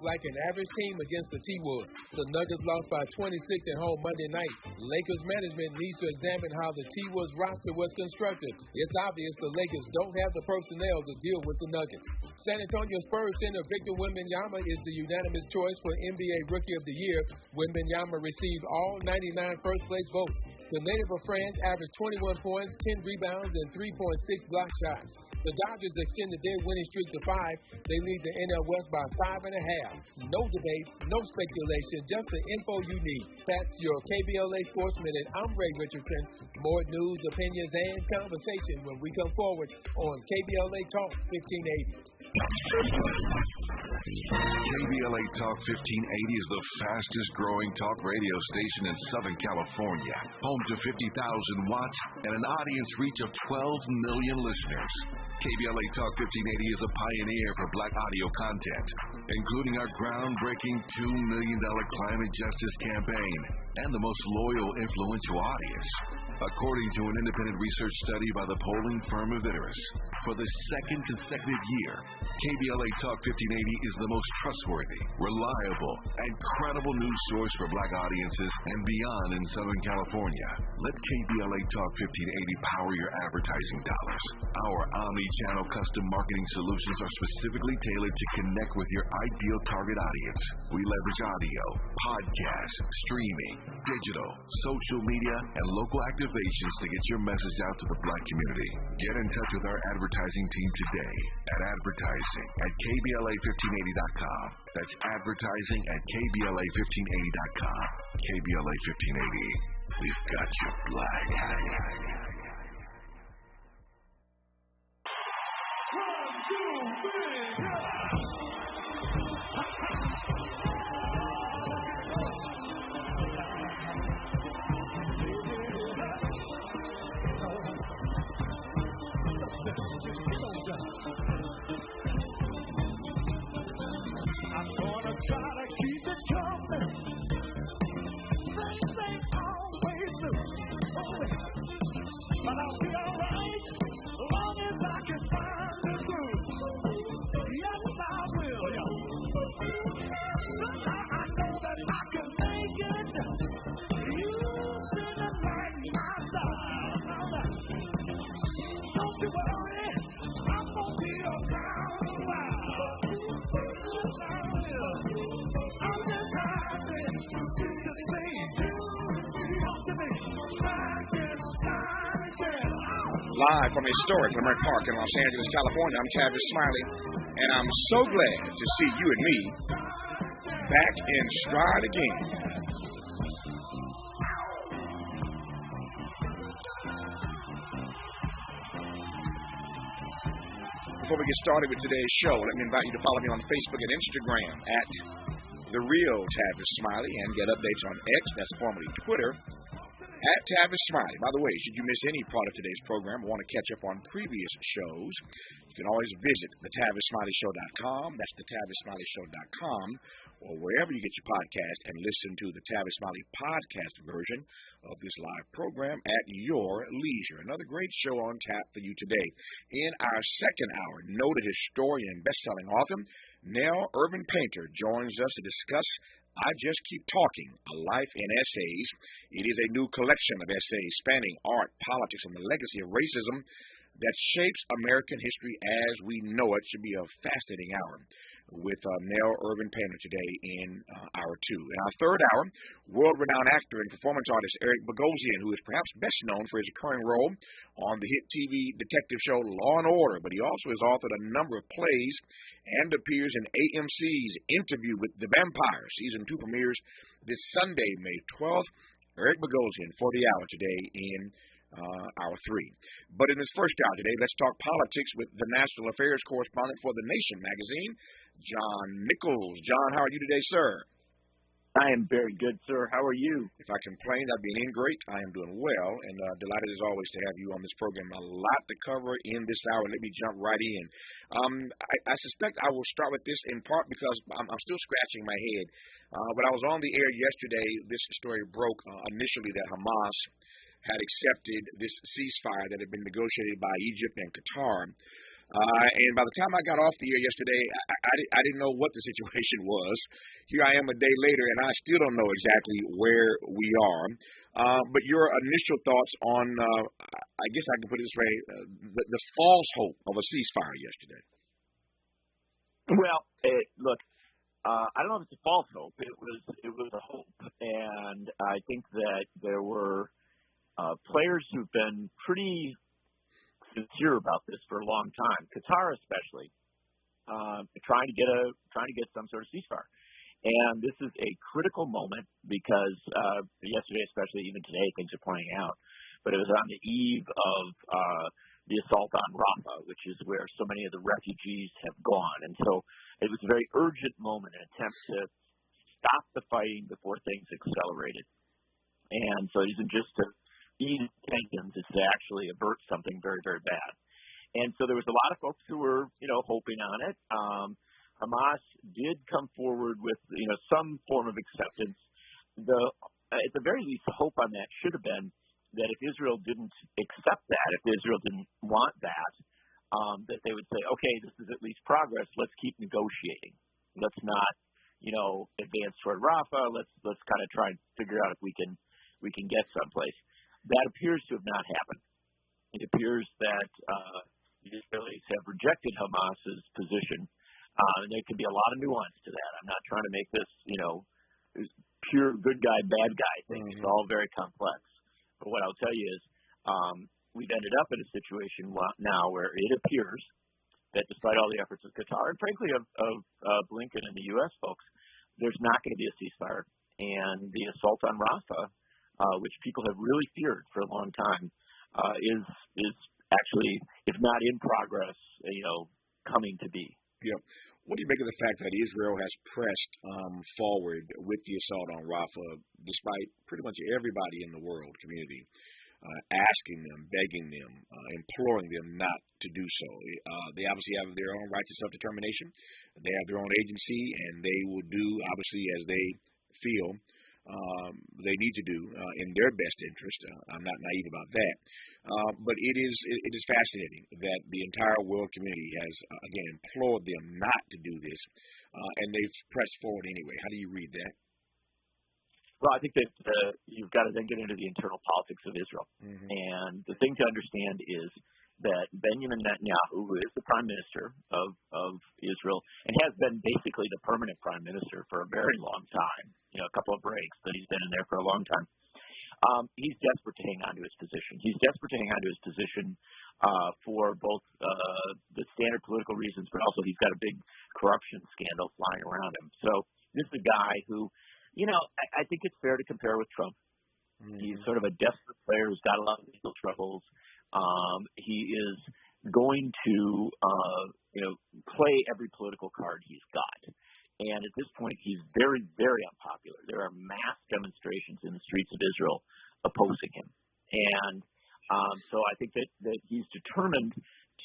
like an average team against the T-Wolves. The Nuggets lost by 26 at home Monday night. Lakers management needs to examine how the T-Wolves roster was constructed. It's obvious the Lakers don't have the personnel to deal with the Nuggets. San Antonio Spurs center Victor Wembanyama is the unanimous choice for NBA Rookie of the Year. Wembanyama received all 99 first-place votes. The native of France averaged 21 points, 10 rebounds, and 3.6 block shots. The Dodgers extended their winning streak to 5. They lead the NL West by 5.5. No debates, no speculation, just the info you need. That's your KBLA Sports Minute. I'm Ray Richardson. More news, opinions, and conversation when we come forward on KBLA Talk 1580. KBLA Talk 1580 is the fastest growing talk radio station in Southern California, home to 50,000 watts and an audience reach of 12 million listeners. KBLA Talk 1580 is a pioneer for black audio content, including our groundbreaking $2 million climate justice campaign and the most loyal, influential audience. According to an independent research study by the polling firm Avitarus, for the second consecutive year, KBLA Talk 1580 is the most trustworthy, reliable, and credible news source for black audiences and beyond in Southern California. Let KBLA Talk 1580 power your advertising dollars. Our omni-channel custom marketing solutions are specifically tailored to connect with your ideal target audience. We leverage audio, podcasts, streaming, digital, social media, and local activations to get your message out to the black community. Get in touch with our advertising team today at advertising@KBLA1580.com. That's advertising at KBLA1580.com. KBLA 1580. We've got your black. I'm gonna try to keep it coming. Things ain't always new. But I'll be alright as long as I can find the groove. Yes, I will. Somehow I know that I can make it. You shouldn't like my style. Don't you worry, I'm gonna be around a while. Live from historic Lamert Park in Los Angeles, California, I'm Tavis Smiley, and I'm so glad to see you and me back in stride again. Before we get started with today's show, let me invite you to follow me on Facebook and Instagram at The Real Tavis Smiley and get updates on X, that's formerly Twitter, at Tavis Smiley. By the way, should you miss any part of today's program or want to catch up on previous shows, you can always visit thetavisSmileyShow.com. That's thetavisSmileyShow.com, or wherever you get your podcast, and listen to the Tavis Smiley podcast version of this live program at your leisure. Another great show on tap for you today. In our second hour, noted historian and best-selling author Nell Irvin Painter joins us to discuss I Just Keep Talking, A Life in Essays. It is a new collection of essays spanning art, politics, and the legacy of racism that shapes American history as we know it. Should be a fascinating hour with Nell Irvin Painter today in hour two. In our third hour, world-renowned actor and performance artist Eric Bogosian, who is perhaps best known for his recurring role on the hit TV detective show Law & Order, but he also has authored a number of plays and appears in AMC's Interview with the Vampire. Season 2 premieres this Sunday, May 12th. Eric Bogosian for the hour today in hour three. But in this first hour today, let's talk politics with the national affairs correspondent for The Nation magazine, John Nichols. John, how are you today, sir? I am very good, sir. How are you? If I complain, I'd be an ingrate. I am doing well, and delighted as always to have you on this program. A lot to cover in this hour. Let me jump right in. I suspect I will start with this in part because I'm still scratching my head. When I was on the air yesterday, this story broke initially that Hamas had accepted this ceasefire that had been negotiated by Egypt and Qatar. And by the time I got off the air yesterday, I didn't know what the situation was. Here I am a day later, and I still don't know exactly where we are. But your initial thoughts on, I guess I can put it this way, the false hope of a ceasefire yesterday. Well, look, I don't know if it's a false hope. It was a hope, and I think that there were players who've been pretty sincere about this for a long time. Qatar, especially, trying to get some sort of ceasefire, and this is a critical moment because yesterday, especially even today, things are playing out. But it was on the eve of the assault on Rafah, which is where so many of the refugees have gone, and so it was a very urgent moment, an attempt to stop the fighting before things accelerated. And so it isn't just to ease tensions, it's to actually avert something very, very bad. And so there was a lot of folks who were, hoping on it. Hamas did come forward with, some form of acceptance. At the very least, the hope on that should have been that if Israel didn't accept that, if Israel didn't want that they would say, okay, this is at least progress. Let's keep negotiating. Let's not, advance toward Rafah. Let's kind of try and figure out if we can get someplace. That appears to have not happened. It appears that the Israelis have rejected Hamas's position. And there could be a lot of nuance to that. I'm not trying to make this, pure good guy, bad guy thing. Mm-hmm. It's all very complex. But what I'll tell you is we've ended up in a situation now where it appears that despite all the efforts of Qatar and frankly of Blinken and the U.S. folks, there's not going to be a ceasefire. And the assault on Rafah, which people have really feared for a long time, is actually, if not in progress, coming to be. Yeah. What do you make of the fact that Israel has pressed forward with the assault on Rafah, despite pretty much everybody in the world community asking them, begging them, imploring them not to do so? They obviously have their own rights of self-determination. They have their own agency, and they will do, obviously, as they feel they need to do in their best interest. I'm not naive about that. But it is fascinating that the entire world community has, again, implored them not to do this, and they've pressed forward anyway. How do you read that? Well, I think that you've got to then get into the internal politics of Israel. Mm-hmm. And the thing to understand is that Benjamin Netanyahu, who is the prime minister of Israel and has been basically the permanent prime minister for a very long time, a couple of breaks, but he's been in there for a long time, he's desperate to hang on to his position. He's desperate to hang on to his position for both the standard political reasons, but also he's got a big corruption scandal flying around him. So this is a guy who, I think it's fair to compare with Trump. Mm-hmm. He's sort of a desperate player who's got a lot of legal troubles. He is going to, play every political card he's got. And at this point, he's very, very unpopular. There are mass demonstrations in the streets of Israel opposing him. And so I think that he's determined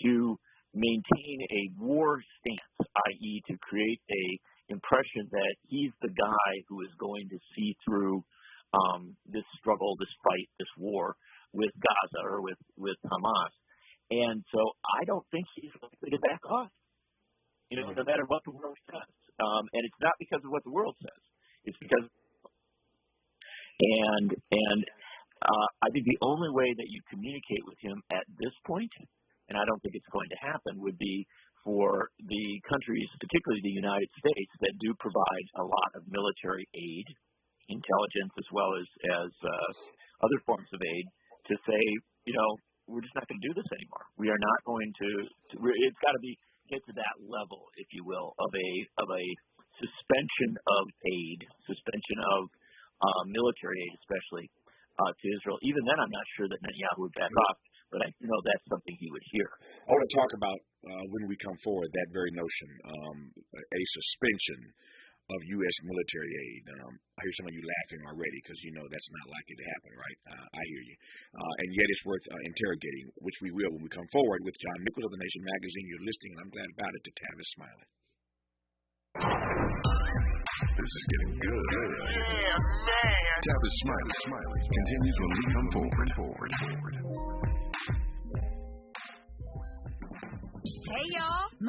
to maintain a war stance, i.e. to create a impression that he's the guy who is going to see through this struggle, this fight, this war with Gaza or with Hamas. And so I don't think he's likely to back off, no matter what the world says. And it's not because of what the world says. It's because I think the only way that you communicate with him at this point, and I don't think it's going to happen, would be for the countries, particularly the United States, that do provide a lot of military aid, intelligence, as well as other forms of aid, to say, we're just not going to do this anymore. We are not going to it's got to get to that level, if you will, of a suspension of aid, suspension of military aid, especially to Israel. Even then, I'm not sure that Netanyahu would back off, but I know that's something he would hear. I want to talk about, when we come forward, that very notion, a suspension of U.S. military aid. I hear some of you laughing already because that's not likely to happen, right? I hear you. And yet it's worth interrogating, which we will when we come forward with John Nichols of The Nation magazine. You're listening, and I'm glad about it, to Tavis Smiley. This is getting good. Yeah, man. Tavis Smiley continues when we come forward. Hey,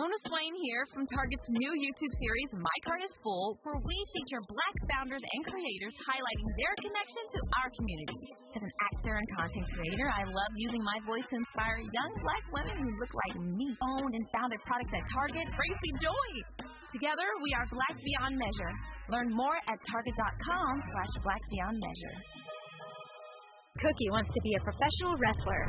Mona Swain here from Target's new YouTube series, My Cart is Full, where we feature Black founders and creators highlighting their connection to our community. As an actor and content creator, I love using my voice to inspire young Black women who look like me. Owned and founded products at Target brings me joy. Together, we are Black Beyond Measure. Learn more at target.com/blackbeyondmeasure. Cookie wants to be a professional wrestler.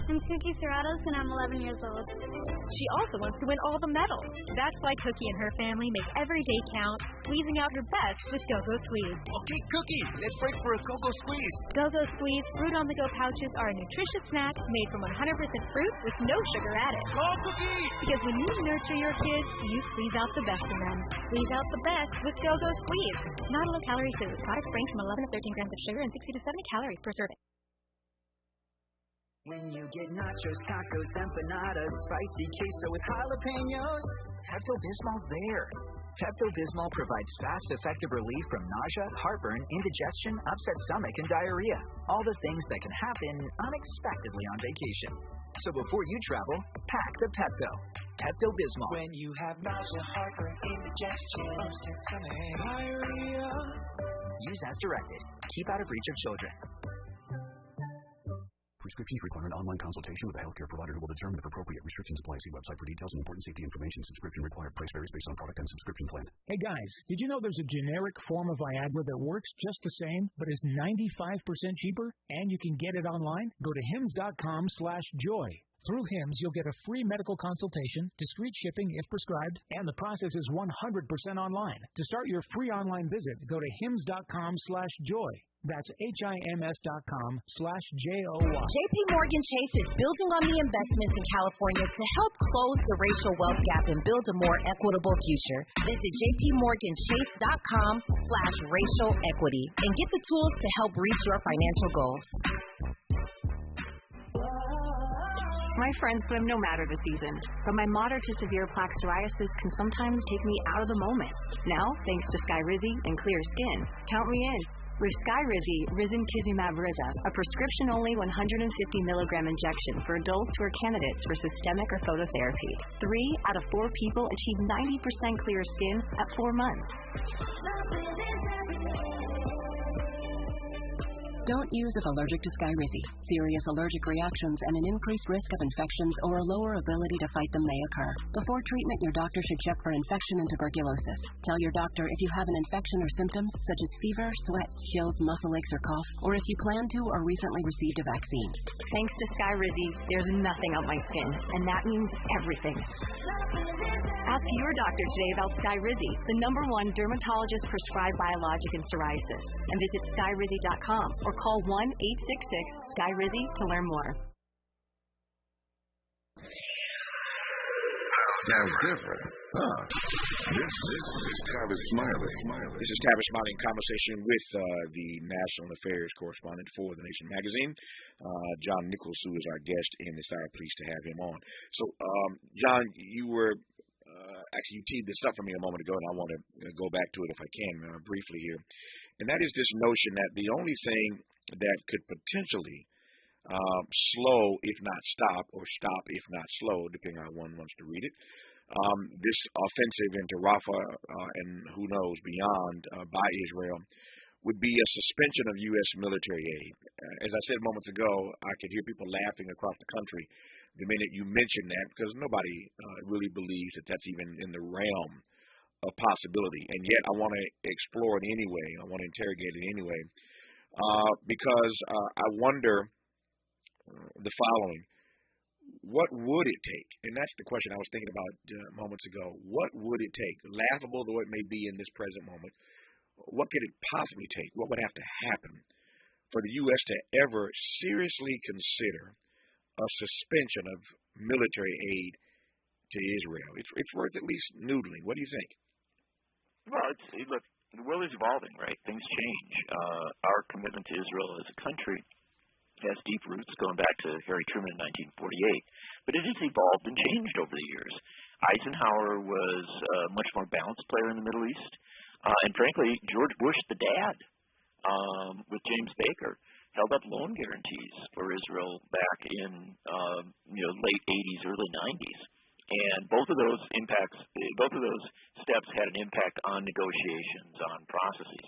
I'm Cookie Serratos, and I'm 11 years old. She also wants to win all the medals. That's why Cookie and her family make every day count, squeezing out her best with Go-Go Squeeze. Okay, Cookie, let's break for a Go-Go Squeeze. Go-Go Squeeze fruit-on-the-go pouches are a nutritious snack made from 100% fruit with no sugar added. Go, Cookie! Because when you nurture your kids, you squeeze out the best in them. Squeeze out the best with Go-Go Squeeze. Not a low-calorie food. Products range from 11 to 13 grams of sugar and 60 to 70 calories per serving. When you get nachos, tacos, empanadas, spicy queso with jalapenos, Pepto-Bismol's there. Pepto-Bismol provides fast, effective relief from nausea, heartburn, indigestion, upset stomach, and diarrhea. All the things that can happen unexpectedly on vacation. So before you travel, pack the Pepto. Pepto-Bismol. When you have nausea, heartburn, indigestion, upset stomach, diarrhea. Use as directed. Keep out of reach of children. Prescriptions require an online consultation with a healthcare provider who will determine if appropriate. Restrictions apply. See website for details and important safety information. Subscription required. Price varies based on product and subscription plan. Hey guys, did you know there's a generic form of Viagra that works just the same, but is 95% cheaper? And you can get it online? Go to hims.com/joy. Through HIMS, you'll get a free medical consultation, discreet shipping if prescribed, and the process is 100% online. To start your free online visit, go to hims.com/joy. That's HIMS.com/JOY. JP Morgan Chase is building on the investments in California to help close the racial wealth gap and build a more equitable future. Visit jpmorganchase.com/racial equity and get the tools to help reach your financial goals. My friends swim no matter the season, but my moderate to severe plaque psoriasis can sometimes take me out of the moment. Now, thanks to Skyrizi and Clear Skin, count me in. With Skyrizi Risankizumab Riza, a prescription-only 150 milligram injection for adults who are candidates for systemic or phototherapy. 3 out of 4 people achieve 90% clear skin at 4 months. Don't use if allergic to Skyrizi. Serious allergic reactions and an increased risk of infections or a lower ability to fight them may occur. Before treatment, your doctor should check for infection and tuberculosis. Tell your doctor if you have an infection or symptoms such as fever, sweat, chills, muscle aches, or cough, or if you plan to or recently received a vaccine. Thanks to Skyrizi, there's nothing on my skin, and that means everything. Ask your doctor today about Skyrizi, the #1 dermatologist-prescribed biologic in psoriasis, and visit skyrizi.com or call 1-866-SKYRIZI to learn more. Sounds different. This is Tavis Smiley. This is Tavis Smiley in conversation with the National Affairs correspondent for The Nation magazine, John Nichols, who is our guest in this hour. Pleased to have him on. So, John, you were actually, you teed this up for me a moment ago, and I want to go back to it if I can briefly here. And that is this notion that the only thing that could potentially slow, if not stop, or stop, if not slow, depending on how one wants to read it, this offensive into Rafah and who knows beyond by Israel would be a suspension of U.S. military aid. As I said moments ago, I could hear people laughing across the country the minute you mentioned that, because nobody really believes that that's even in the realm of possibility. And yet I want to explore it anyway. I want to interrogate it anyway, because I wonder the following. What would it take? And that's the question I was thinking about moments ago. What would it take? Laughable though it may be in this present moment, what could it possibly take? What would have to happen for the U.S. to ever seriously consider a suspension of military aid to Israel? It's worth at least noodling. What do you think? Well, look, the world is evolving, right? Things change. Our commitment to Israel as a country has deep roots going back to Harry Truman in 1948, but it has evolved and changed over the years. Eisenhower was a much more balanced player in the Middle East, and frankly, George Bush, the dad, with James Baker, held up loan guarantees for Israel back in late 80s, early 90s. And both of those steps had an impact on negotiations, on processes.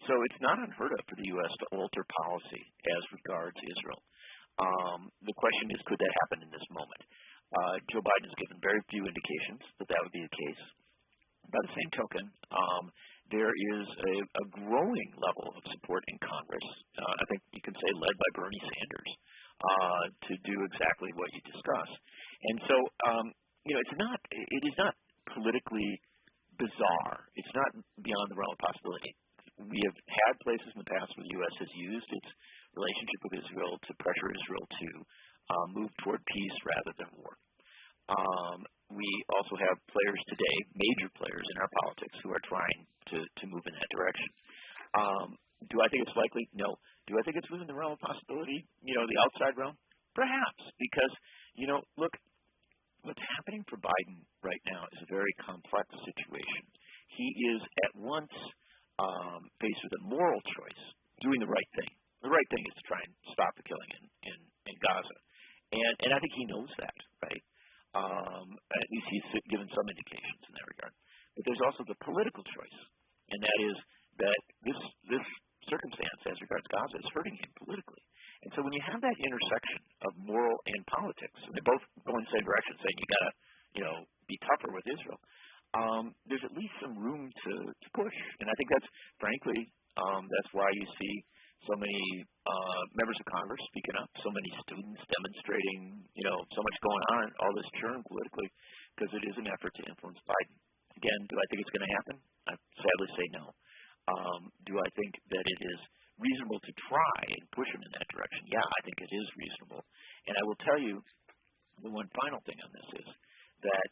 So it's not unheard of for the U.S. to alter policy as regards Israel. The question is, could that happen in this moment? Joe Biden has given very few indications that would be the case. By the same token, there is a growing level of support in Congress, I think you can say led by Bernie Sanders, to do exactly what you discussed. And so, it is not politically bizarre. It's not beyond the realm of possibility. We have had places in the past where the U.S. has used its relationship with Israel to pressure Israel to move toward peace rather than war. We also have players today, major players in our politics, who are trying to move in that direction. Do I think it's likely? No. Do I think it's within the realm of possibility, the outside realm? Perhaps, because, look, what's happening for Biden right now is a very complex situation. He is at once faced with a moral choice, doing the right thing. The right thing is to try and stop the killing in Gaza. And I think he knows that, right? At least he's given some indications in that regard. But there's also the political choice, and that is that this circumstance as regards Gaza is hurting him politically. And so when you have that intersection of moral and politics, and they both go in the same direction, saying you got to, be tougher with Israel, there's at least some room to push. And I think that's, frankly, that's why you see so many members of Congress speaking up, so many students demonstrating, so much going on, all this churn politically, because it is an effort to influence Biden. Again, do I think it's going to happen? I sadly say no. Do I think that it is reasonable to try and push him in that direction? Yeah, I think it is reasonable. And I will tell you, the one final thing on this is that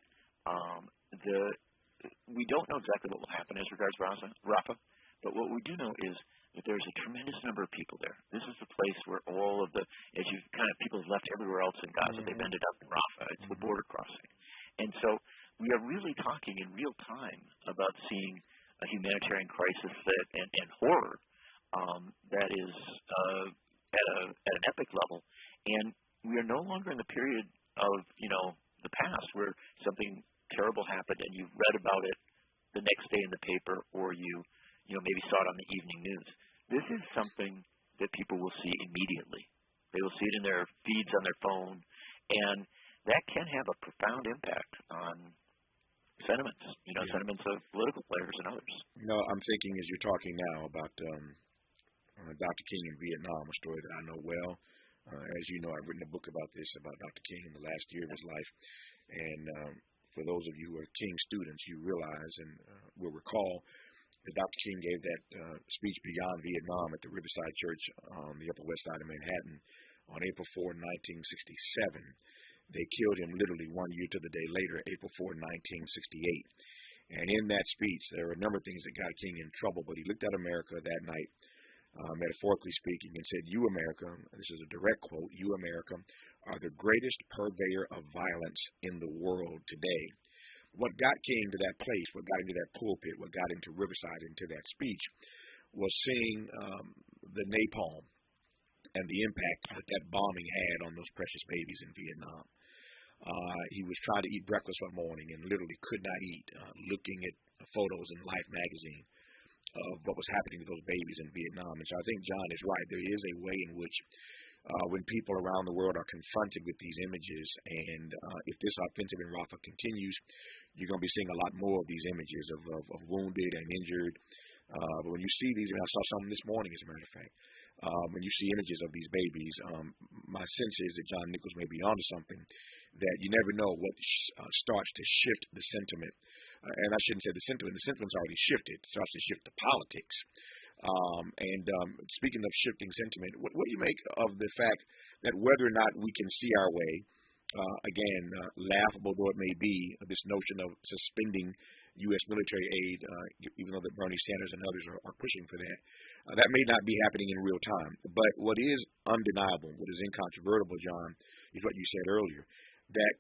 we don't know exactly what will happen as regards Rafah, but what we do know is that there's a tremendous number of people there. This is the place where all of people have left everywhere else in Gaza. They've ended up in Rafah. It's the border crossing. And so we are really talking in real time about seeing a humanitarian crisis and horror that is at an epic level. And we are no longer in the period of, the past where something terrible happened and you read about it the next day in the paper, or you maybe saw it on the evening news. This is something that people will see immediately. They will see it in their feeds on their phone, and that can have a profound impact on sentiments, sentiments of political players and others. I'm thinking as you're talking now about Dr. King in Vietnam, a story that I know well. As you know, I've written a book about this, about Dr. King in the last year of his life. And for those of you who are King students, you realize and will recall that Dr. King gave that speech beyond Vietnam at the Riverside Church on the Upper West Side of Manhattan on April 4, 1967. They killed him literally 1 year to the day later, April 4, 1968. And in that speech, there were a number of things that got King in trouble, but he looked at America that night, metaphorically speaking, and said, "You, America," this is a direct quote, "you, America, are the greatest purveyor of violence in the world today." What got King to that place, what got him to that pulpit, what got him to Riverside, into that speech, was seeing the napalm and the impact that bombing had on those precious babies in Vietnam. He was trying to eat breakfast one morning and literally could not eat, looking at photos in Life magazine of what was happening to those babies in Vietnam. And so I think John is right. There is a way in which when people around the world are confronted with these images, and if this offensive in Rafah continues, you're going to be seeing a lot more of these images of wounded and injured. But when you see these, and I saw some this morning, as a matter of fact, when you see images of these babies, my sense is that John Nichols may be onto something, that you never know what starts to shift the sentiment. And I shouldn't say the sentiment's already shifted. It starts to shift the politics. Speaking of shifting sentiment, what do you make of the fact that whether or not we can see our way, again, laughable though it may be, this notion of suspending U.S. military aid, even though that Bernie Sanders and others are pushing for that, that may not be happening in real time. But what is undeniable, what is incontrovertible, John, is what you said earlier, that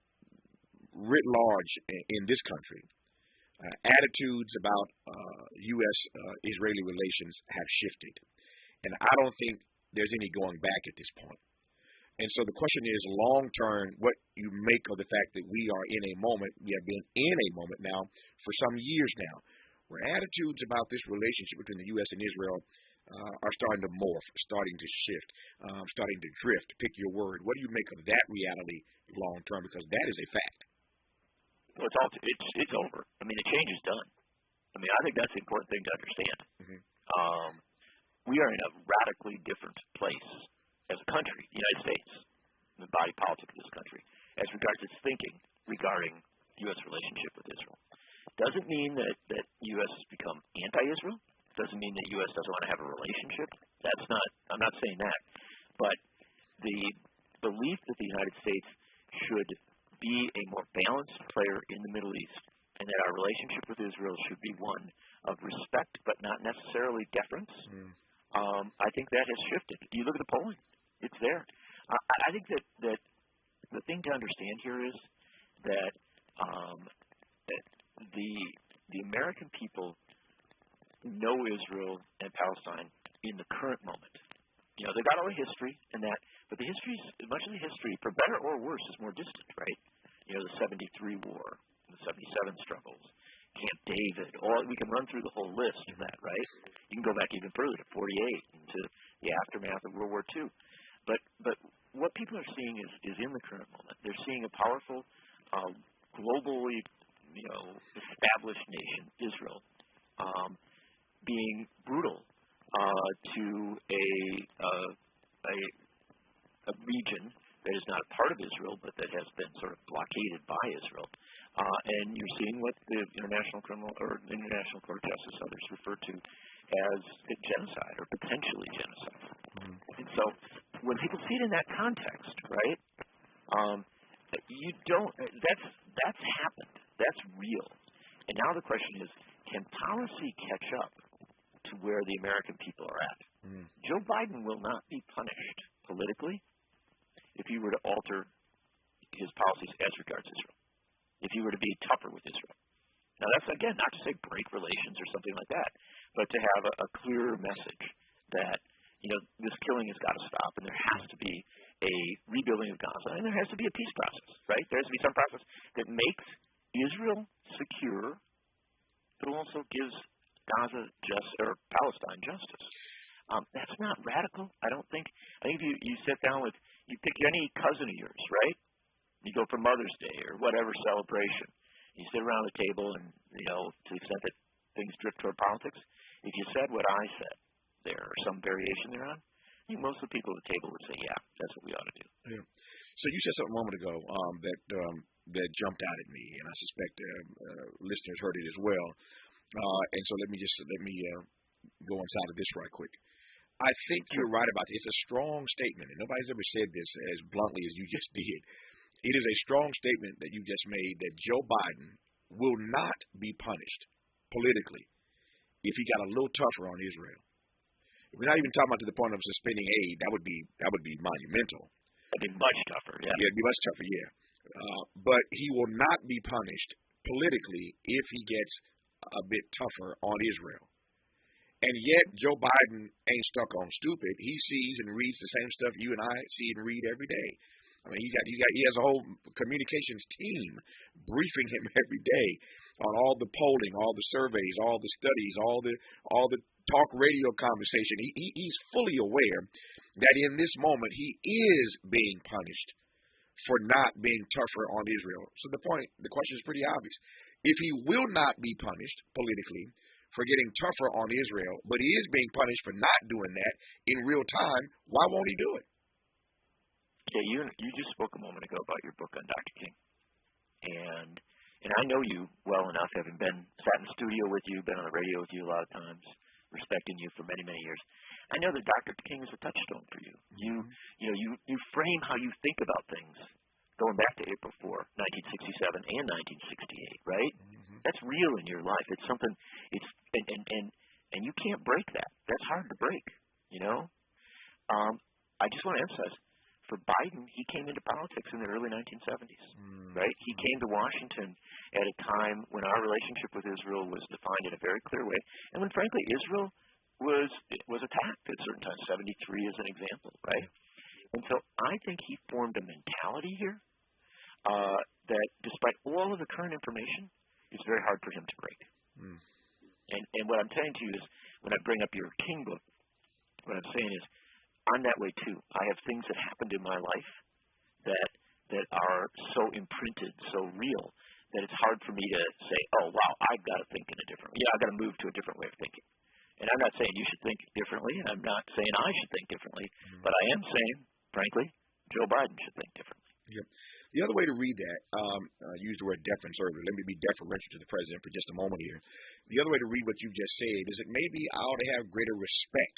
writ large in this country, attitudes about U.S.-Israeli relations have shifted. And I don't think there's any going back at this point. And so the question is, long term, what you make of the fact that we are in a moment, we have been in a moment now for some years now, where attitudes about this relationship between the U.S. and Israel are starting to morph, starting to shift, starting to drift. Pick your word. What do you make of that reality long term? Because that is a fact. Well, it's over. I mean, the change is done. I mean, I think that's the important thing to understand. Mm-hmm. We are in a radically different place as a country, the United States, the body politic of this country, as regards its thinking regarding U.S. relationship with Israel. Doesn't mean that U.S. has become anti-Israel. Doesn't mean that U.S. doesn't want to have a relationship. I'm not saying that. But the belief that the United States should be a more balanced player in the Middle East and that our relationship with Israel should be one of respect but not necessarily deference, I think that has shifted. You look at the polling. It's there. I think that the thing to understand here is that the American people know Israel and Palestine in the current moment. You know, they got all the history and that, but much of the history, for better or worse, is more distant, right? You know, the 73 war, the 77 struggles, Camp David, we can run through the whole list of that, right? You can go back even further to 48 and to the aftermath of World War II. But what people are seeing is in the current moment. They're seeing a powerful, globally, established nation, Israel, being brutal to a region that is not a part of Israel, but that has been sort of blockaded by Israel. And you're seeing what the International Court of Justice, others refer to as genocide or potentially genocide. And so when people see it in that context, right, that's happened. That's real. And now the question is, can policy catch up to where the American people are at? Joe Biden will not be punished politically if he were to alter his policies as regards Israel, if he were to be tougher with Israel. Now, that's, again, not to say break relations or something like that, but to have a clearer message that, this killing has got to stop, and there has to be a rebuilding of Gaza, and there has to be a peace process, right? There has to be some process that makes Israel secure, but also gives Gaza Palestine justice. That's not radical, I don't think. I think if you sit down you pick any cousin of yours, right? You go for Mother's Day or whatever celebration. You sit around the table and, to the extent that things drift toward politics, if you said what I said there or some variation thereon, I think most of the people at the table would say, yeah, that's what we ought to do. Yeah. So you said something a moment ago that jumped out at me, and I suspect listeners heard it as well. And so let me go inside of this right quick. I think you're right about it. It's a strong statement, and nobody's ever said this as bluntly as you just did. It is a strong statement that you just made that Joe Biden will not be punished politically if he got a little tougher on Israel. We're not even talking about to the point of suspending aid. That would be monumental. That'd be much tougher, yeah. Yeah, it'd be much tougher, yeah. But he will not be punished politically if he gets a bit tougher on Israel. And yet, Joe Biden ain't stuck on stupid. He sees and reads the same stuff you and I see and read every day. I mean, he has a whole communications team briefing him every day on all the polling, all the surveys, all the studies, all the talk radio conversation. He's fully aware that in this moment he is being punished for not being tougher on Israel. So the question is pretty obvious. If he will not be punished politically for getting tougher on Israel, but he is being punished for not doing that in real time, why won't he do it? Yeah, you just spoke a moment ago about your book on Dr. King. And I know you well enough, having sat in the studio with you, been on the radio with you a lot of times, respecting you for many, many years. I know that Dr. King is a touchstone for you. You frame how you think about things going back to April 4, 1967 and 1968, right? That's real in your life. It's something. And you can't break that. That's hard to break. I just want to emphasize, for Biden, he came into politics in the early 1970s, right? He came to Washington at a time when our relationship with Israel was defined in a very clear way, and when, frankly, Israel was attacked at certain times. 73 is an example, right? And so I think he formed a mentality here that despite all of the current information, it's very hard for him to break. And what I'm saying to you is, when I bring up your King book, what I'm saying is, I'm that way too. I have things that happened in my life that are so imprinted, so real, that it's hard for me to say, oh, wow, I've got to think in a different way. I've got to move to a different way of thinking. And I'm not saying you should think differently, and I'm not saying I should think differently, but I am saying, frankly, Joe Biden should think differently. Yep. The other way to read that, use the word deference earlier. Let me be deferential to the president for just a moment here. The other way to read what you just said is that maybe I ought to have greater respect,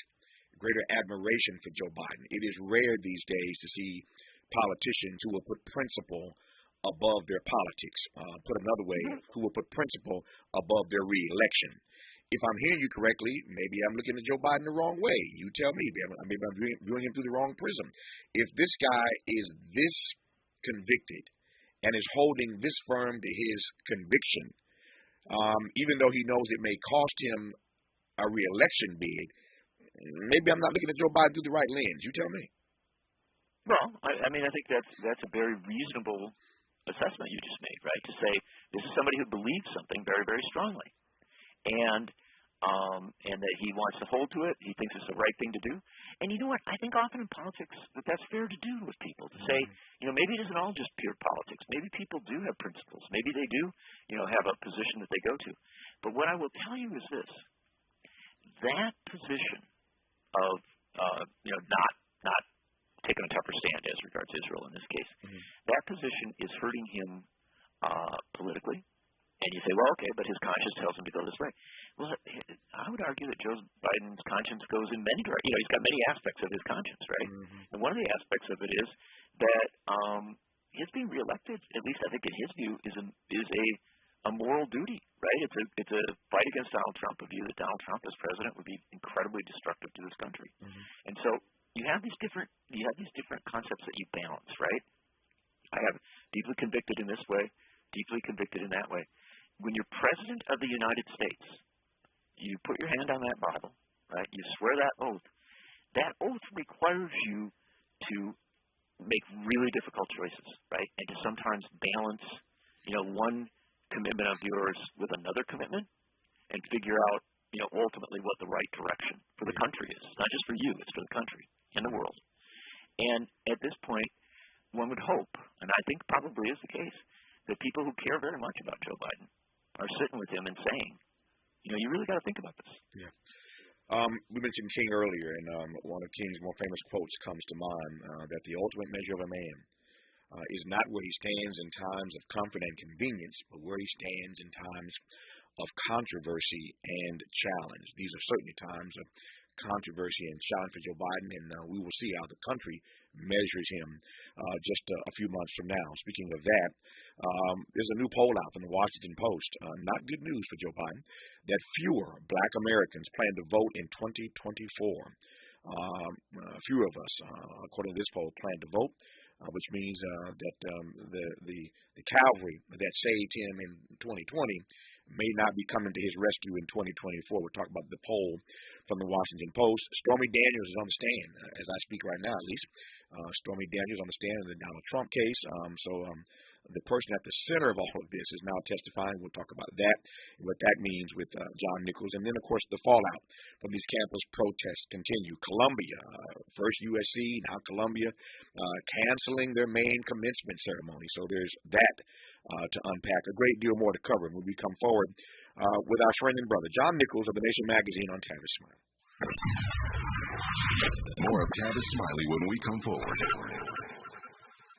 greater admiration for Joe Biden. It is rare these days to see politicians who will put principle above their politics. Put another way, who will put principle above their reelection. If I'm hearing you correctly, maybe I'm looking at Joe Biden the wrong way. You tell me. Maybe I'm viewing him through the wrong prism. If this guy is this convicted and is holding this firm to his conviction, even though he knows it may cost him a reelection bid, maybe I'm not looking at Joe Biden through the right lens. You tell me. Well, I mean, I think that's a very reasonable assessment you just made, right? To say this is somebody who believes something very, very strongly, and that he wants to hold to it. He thinks it's the right thing to do. And you know what? I think often in politics that's fair to do with people, to say, maybe it isn't all just pure politics. Maybe people do have principles. Maybe they do, have a position that they go to. But what I will tell you is this: that position of not taking a tougher stand as regards Israel in this case, that position is hurting him politically. And you say, well, okay, but his conscience tells him to go this way. Well, I would argue that Joe Biden's conscience goes in many directions. He's got many aspects of his conscience, right? And one of the aspects of it is that his being reelected, at least I think in his view, is a moral duty, right? It's a fight against Donald Trump, a view that Donald Trump as president would be incredibly destructive to this country. And so you have these different concepts that you balance, right? I have deeply convicted in this way, deeply convicted in that way. When you're president of the United States, you put your hand on that Bible, right? You swear that oath. That oath requires you to make really difficult choices, right? And to sometimes balance, one commitment of yours with another commitment, and figure out, ultimately what the right direction for the country is. It's not just for you; it's for the country and the world. And at this point, one would hope, and I think probably is the case, that people who care very much about Joe Biden are sitting with him and saying, you really got to think about this. Yeah. We mentioned King earlier, and one of King's more famous quotes comes to mind, that the ultimate measure of a man is not where he stands in times of comfort and convenience, but where he stands in times of controversy and challenge. These are certainly times of controversy and challenge for Joe Biden, and we will see how the country measures him just a few months from now. Speaking of that, there's a new poll out from the Washington Post, not good news for Joe Biden, that fewer black Americans plan to vote in 2024. Fewer of us, according to this poll, plan to vote, which means that the cavalry that saved him in 2020 may not be coming to his rescue in 2024. We're talking about the poll from the Washington Post. Stormy Daniels is on the stand, as I speak right now, at least. Stormy Daniels on the stand in the Donald Trump case. The person at the center of all of this is now testifying. We'll talk about that, and what that means with John Nichols. And then, of course, the fallout from these campus protests continue. Columbia, first USC, now Columbia, canceling their main commencement ceremony. So there's that to unpack. A great deal more to cover when we come forward with our friend and brother, John Nichols of The Nation magazine on Tavis Smiley. More of Tavis Smiley when we come forward.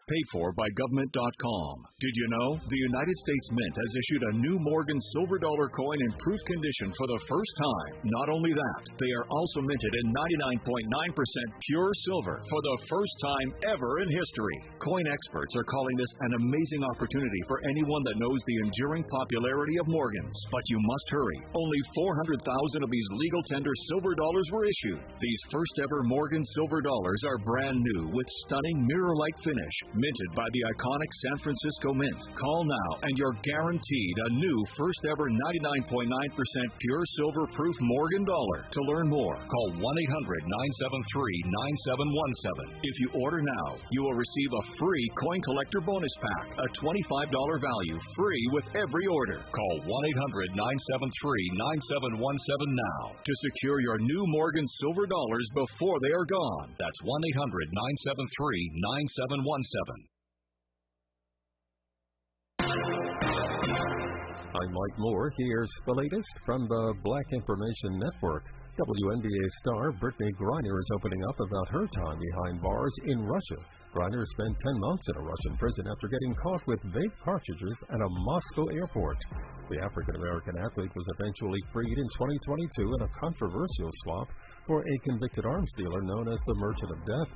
Paid for by government.com. Did you know the United States Mint has issued a new Morgan silver dollar coin in proof condition for the first time? Not only that, they are also minted in 99.9% pure silver for the first time ever in history. Coin experts are calling this an amazing opportunity for anyone that knows the enduring popularity of Morgans. But you must hurry. Only 400,000 of these legal tender silver dollars were issued. These first ever Morgan silver dollars are brand new with stunning mirror-like finish, minted by the iconic San Francisco Mint. Call now and you're guaranteed a new first-ever 99.9% pure silver-proof Morgan dollar. To learn more, call 1-800-973-9717. If you order now, you will receive a free coin collector bonus pack, a $25 value, free with every order. Call 1-800-973-9717 now to secure your new Morgan silver dollars before they are gone. That's 1-800-973-9717. I'm Mike Moore. Here's the latest from the Black Information Network. WNBA star Brittany Griner is opening up about her time behind bars in Russia. Griner spent 10 months in a Russian prison after getting caught with vape cartridges at a Moscow airport. The African-American athlete was eventually freed in 2022 in a controversial swap for a convicted arms dealer known as the Merchant of Death.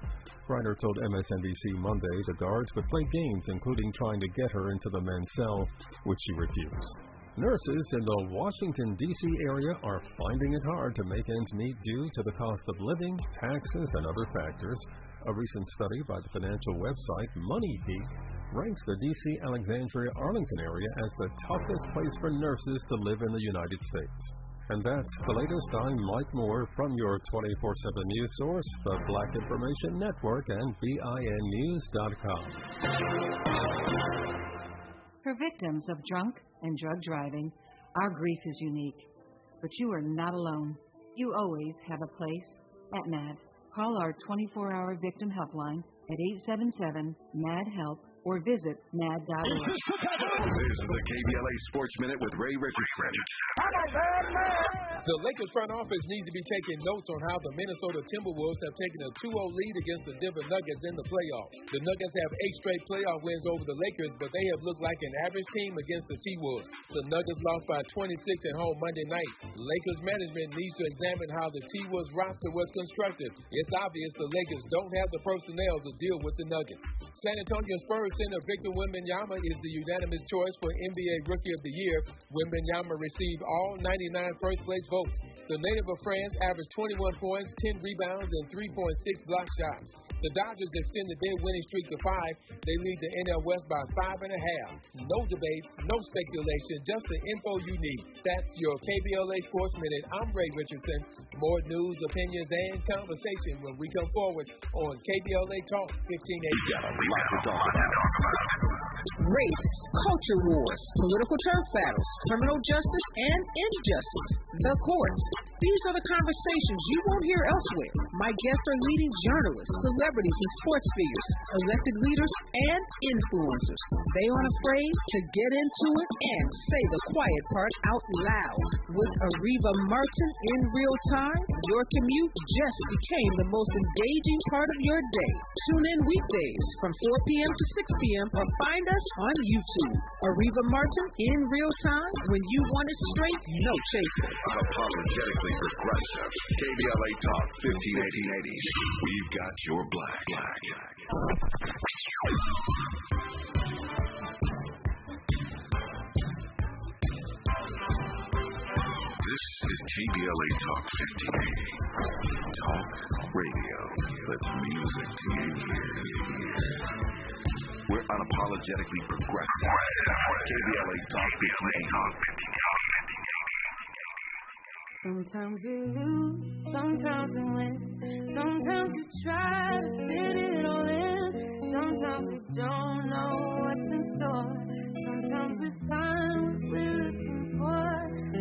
Griner told MSNBC Monday the guards would play games, including trying to get her into the men's cell, which she refused. Nurses in the Washington, D.C. area are finding it hard to make ends meet due to the cost of living, taxes, and other factors. A recent study by the financial website MoneyPeak ranks the D.C., Alexandria, Arlington area as the toughest place for nurses to live in the United States. And that's the latest. I'm Mike Moore from your 24/7 news source, the Black Information Network, and BINnews.com. For victims of drunk and drug driving, our grief is unique. But you are not alone. You always have a place at MAD. Call our 24-hour victim helpline at 877-MAD-HELP or visit mad.org. This is the KBLA Sports Minute with Ray Richardson. The Lakers front office needs to be taking notes on how the Minnesota Timberwolves have taken a 2-0 lead against the Denver Nuggets in the playoffs. The Nuggets have 8 straight playoff wins over the Lakers, but they have looked like an average team against the T-Wolves. The Nuggets lost by 26 at home Monday night. Lakers management needs to examine how the T-Wolves roster was constructed. It's obvious the Lakers don't have the personnel to deal with the Nuggets. San Antonio Spurs center Victor Wembanyama is the unanimous choice for NBA Rookie of the Year. Wembanyama received all 99 first-place votes. The native of France averaged 21 points, 10 rebounds, and 3.6 block shots. The Dodgers extended their winning streak to 5. They lead the NL West by 5.5. No debates, no speculation, just the info you need. That's your KBLA Sports Minute. I'm Ray Richardson. More news, opinions, and conversation when we come forward on KBLA Talk 1580. We got a lot to talk about. Race, culture wars, political turf battles, criminal justice, and injustice. The courts. These are the conversations you won't hear elsewhere. My guests are leading journalists, celebrities, and sports figures, elected leaders, and influencers. They aren't afraid to get into it and say the quiet part out loud. With Areva Martin in real time, your commute just became the most engaging part of your day. Tune in weekdays from 4 p.m. to 6 p.m. or find us on YouTube. Areva Martin in real time, when you want it straight, no chaser. Unapologetically progressive. KBLA Talk 1580. We've got your black. This is KBLA Talk 1580. Talk radio. That's music to your ears. We're unapologetically progressive. KBLA Talk 1580. Sometimes you lose, sometimes you win. Sometimes you try to fit it all in. Sometimes we don't know what's in store. Sometimes we find what we're looking for.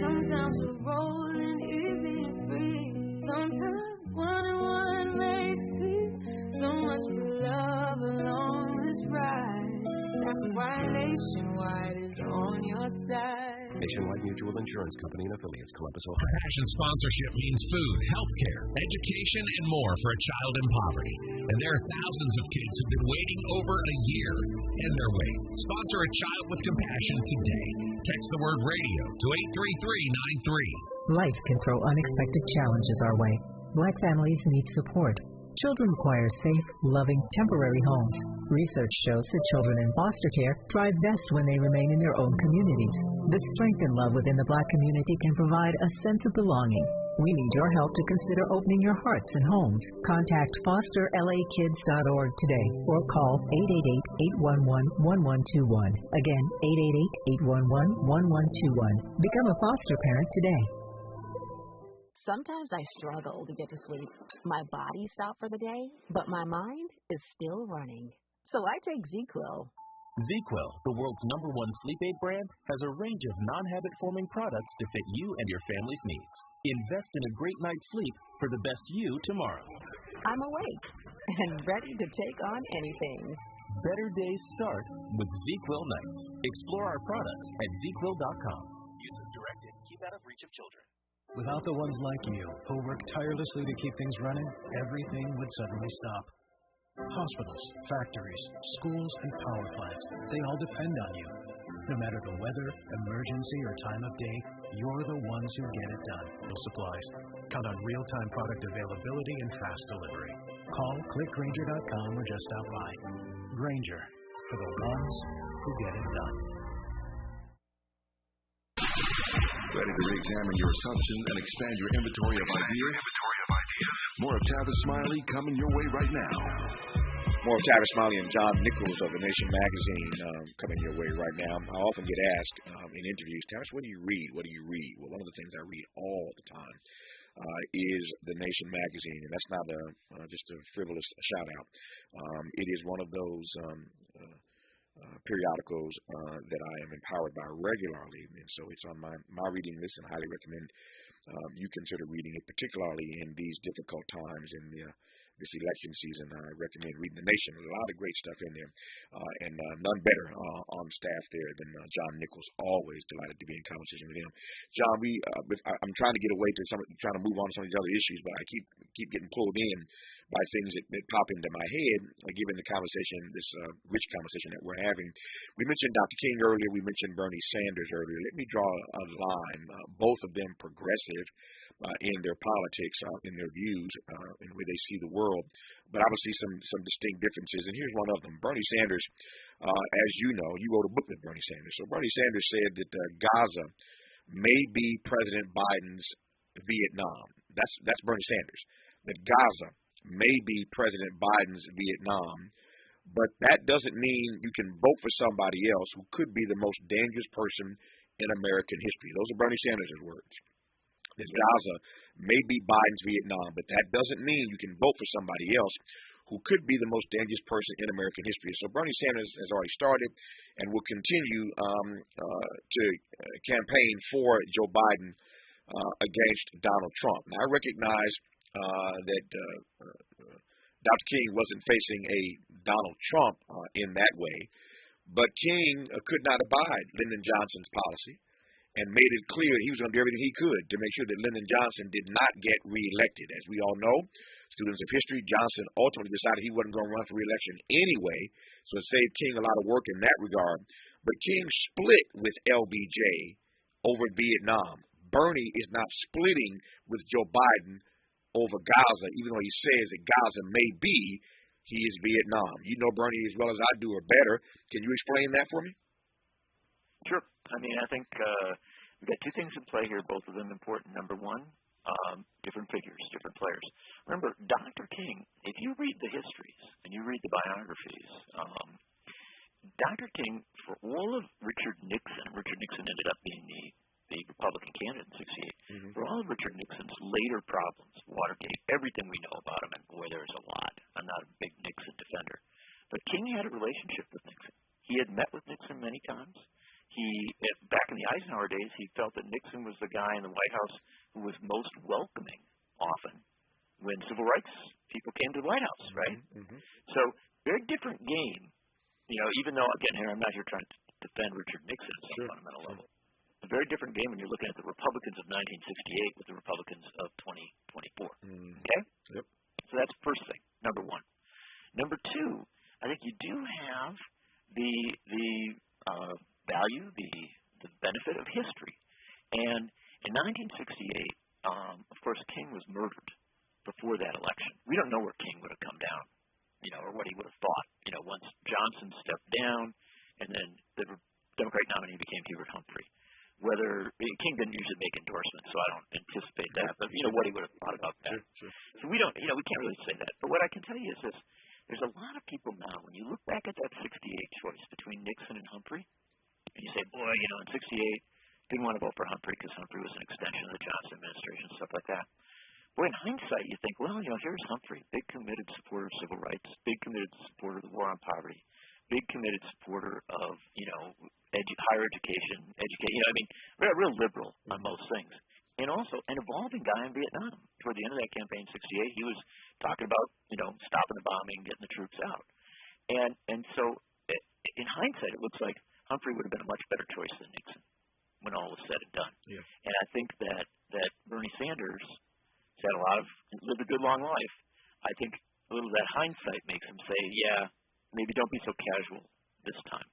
Sometimes we're rolling easy and free. Sometimes 1 and 1 makes 2. So much for love along this ride. That's why Nationwide is on your side. Nationwide Mutual Insurance Company and affiliates, Columbus, Ohio. Passion sponsorship means food, healthcare, education, and more for a child in poverty. And there are thousands of kids who've been waiting over a year in their wait. Sponsor a child with compassion today. Text the word radio to 83393. Life can throw unexpected challenges our way. Black families need support. Children require safe, loving, temporary homes. Research shows that children in foster care thrive best when they remain in their own communities. The strength and love within the Black community can provide a sense of belonging. We need your help to consider opening your hearts and homes. Contact fosterlakids.org today or call 888-811-1121. Again, 888-811-1121. Become a foster parent today. Sometimes I struggle to get to sleep. My body stops for the day, but my mind is still running. So I take ZQL. ZQL, the world's #1 sleep aid brand, has a range of non-habit-forming products to fit you and your family's needs. Invest in a great night's sleep for the best you tomorrow. I'm awake and ready to take on anything. Better days start with ZQL nights. Explore our products at ZQL.com. Use as directed. Keep out of reach of children. Without the ones like you, who work tirelessly to keep things running, everything would suddenly stop. Hospitals, factories, schools, and power plants, they all depend on you. No matter the weather, emergency, or time of day, you're the ones who get it done. Supplies. Count on real-time product availability and fast delivery. Call, click Grainger.com, or just stop by. Grainger, for the ones who get it done. Ready to re-examine your assumptions and expand your inventory of ideas? More of Tavis Smiley coming your way right now. More of Tavis Smiley and John Nichols of The Nation magazine coming your way right now. I often get asked in interviews, Tavis, what do you read? What do you read? Well, one of the things I read all the time is The Nation magazine, and that's not just a frivolous shout-out. It is one of those periodicals that I am empowered by regularly, and so it's on my reading list, and I highly recommend you consider reading it, particularly in these difficult times in this election season. I recommend reading The Nation. There's a lot of great stuff in there, and none better on staff there than John Nichols. Always delighted to be in conversation with him. John, I'm trying to get away to trying to move on to some of these other issues, but I keep getting pulled in by things that pop into my head, given the conversation, this rich conversation that we're having. We mentioned Dr. King earlier. We mentioned Bernie Sanders earlier. Let me draw a line. Both of them progressive in their politics, in their views, in the way they see the world, but obviously some distinct differences. And here's one of them. Bernie Sanders, as you know, you wrote a book with Bernie Sanders. So Bernie Sanders said that Gaza may be President Biden's Vietnam. That's Bernie Sanders. That Gaza may be President Biden's Vietnam, but that doesn't mean you can vote for somebody else who could be the most dangerous person in American history. Those are Bernie Sanders' words. That Gaza may be Biden's Vietnam, but that doesn't mean you can vote for somebody else who could be the most dangerous person in American history. So Bernie Sanders has already started and will continue to campaign for Joe Biden against Donald Trump. Now, I recognize that Dr. King wasn't facing a Donald Trump in that way, but King could not abide Lyndon Johnson's policy and made it clear that he was going to do everything he could to make sure that Lyndon Johnson did not get reelected. As we all know, students of history, Johnson ultimately decided he wasn't going to run for reelection anyway, so it saved King a lot of work in that regard. But King split with LBJ over Vietnam. Bernie is not splitting with Joe Biden over Gaza, even though he says that Gaza may be his Vietnam. You know Bernie as well as I do, or better. Can you explain that for me? Sure. I mean, I think we've got two things in play here, both of them important. Number one, different figures, different players. Remember, Dr. King, if you read the histories and you read the biographies, Dr. King, for all of Richard Nixon ended up being the Republican candidate in 1968. For all of Richard Nixon's later problems, Watergate, everything we know about him, and boy, there's a lot. I'm not a big Nixon defender. But King had a relationship with Nixon. He had met with Nixon many times. Back in the Eisenhower days, he felt that Nixon was the guy in the White House who was most welcoming, often, when civil rights people came to the White House, right? So, very different game. You know, even though, again, here, I'm not here trying to defend Richard Nixon at some fundamental level. A very different game when you're looking at the Republicans of 1968 with the Republicans of 2024. Okay? Yep. So that's the first thing, number one. Number two, I think you do have the value, the benefit of history. And in 1968, of course, King was murdered before that election. We don't know where King would have come down, or what he would have thought, once Johnson stepped down and then the Democratic nominee became Hubert Humphrey. whether King didn't usually make endorsements, so I don't anticipate that. But what he would have thought about that. Sure. So we don't, we can't really say that. But what I can tell you is this: there's a lot of people now. When you look back at that '68 choice between Nixon and Humphrey, and you say, boy, in '68, didn't want to vote for Humphrey because Humphrey was an extension of the Johnson administration, stuff like that. Boy, in hindsight, you think, well, here's Humphrey, big committed supporter of civil rights, big committed supporter of the war on poverty, big committed supporter of, higher education, real liberal on most things. And also an evolving guy in Vietnam. Toward the end of that campaign in '68, he was talking about, stopping the bombing, getting the troops out. And so in hindsight, it looks like Humphrey would have been a much better choice than Nixon when all was said and done. Yeah. And I think that Bernie Sanders has lived a good long life. I think a little of that hindsight makes him say, yeah, maybe don't be so casual this time.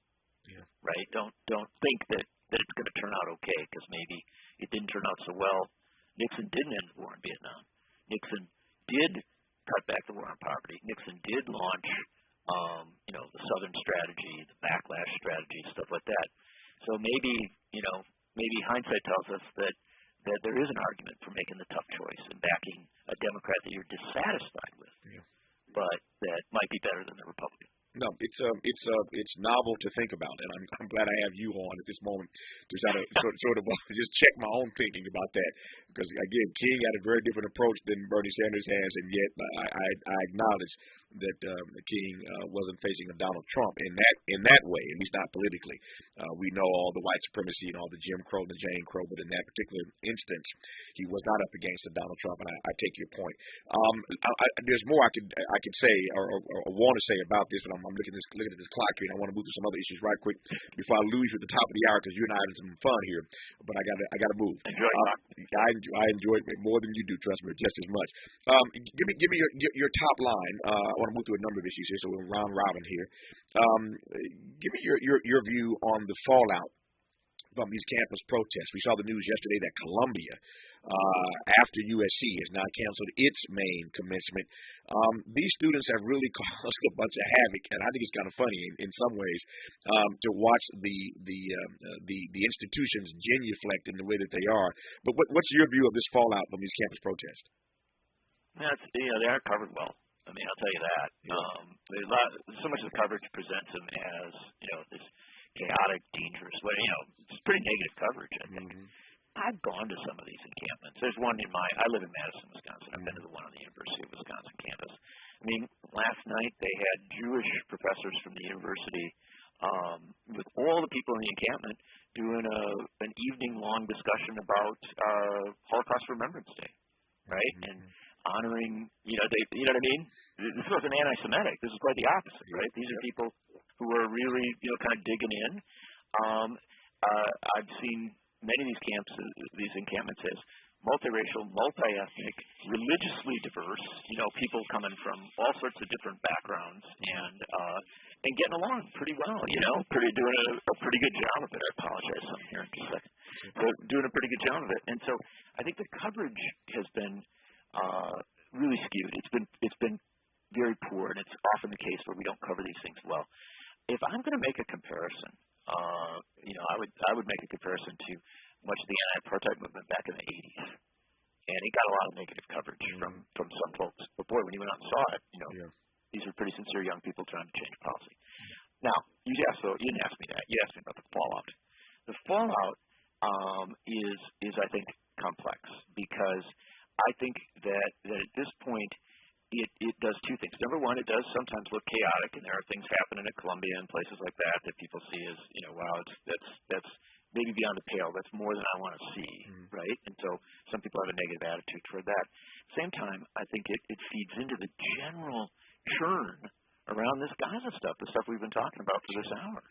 Yeah. Right? Don't think that it's going to turn out okay because maybe it didn't turn out so well. Nixon didn't end the war in Vietnam. Nixon did cut back the war on poverty. Nixon did launch, the Southern strategy, the backlash strategy, stuff like that. So maybe hindsight tells us that there is an argument for making the tough choice and backing a Democrat that you're dissatisfied with, but that might be better than the Republican. No, it's novel to think about, and I'm glad I have you on at this moment to sort of just check my own thinking about that. Because again, King had a very different approach than Bernie Sanders has, and yet I acknowledge that King wasn't facing a Donald Trump in that way, at least not politically. We know all the white supremacy and all the Jim Crow and the Jane Crow, but in that particular instance, he was not up against a Donald Trump, and I take your point. There's more I could say or want to say about this, but I'm looking at this clock here, and I want to move to some other issues right quick before I lose you at the top of the hour because you and I are having some fun here. But I got to move. I enjoy it more than you do, trust me, just as much. Give me your top line. I want to move through a number of issues here, so we're round robin here. Give me your view on the fallout from these campus protests. We saw the news yesterday that Columbia, after USC has now canceled its main commencement. These students have really caused a bunch of havoc, and I think it's kind of funny in some ways to watch the institutions genuflect in the way that they are. But what's your view of this fallout from these campus protests? They aren't covered well. I mean, I'll tell you that. So much of the coverage presents them as this chaotic, dangerous way. It's pretty negative coverage, I think. Mm-hmm. I've gone to some of these encampments. There's one I live in Madison, Wisconsin. I've been to the one on the University of Wisconsin campus. I mean, last night they had Jewish professors from the university with all the people in the encampment doing an evening-long discussion about Holocaust Remembrance Day, right? Mm-hmm. And honoring, you know what I mean? This wasn't anti-Semitic. This is quite the opposite, right? These are people who are really, kind of digging in. I've seen many of these encampments as multiracial, multi-ethnic, religiously diverse, people coming from all sorts of different backgrounds and getting along pretty well, doing a pretty good job of it. I apologize, I'm here in just a second. So doing a pretty good job of it. And so I think the coverage has been really skewed. It's been very poor, and it's often the case where we don't cover these things well. If I'm going to make a comparison, I would make a comparison to much of the anti-apartheid movement back in the 80s. And it got a lot of negative coverage from some folks. But boy, when you went out and saw it, these are pretty sincere young people trying to change policy. Now, you didn't ask me that. You asked me about the fallout. The fallout is I think, complex because I think that at this point it does two things. Number one, it does sometimes look chaotic, and there are things happening at Columbia and places like that people see as, wow, that's maybe beyond the pale. That's more than I want to see, right? And so some people have a negative attitude toward that. At the same time, I think it feeds into the general churn around this Gaza stuff, the stuff we've been talking about for this hour.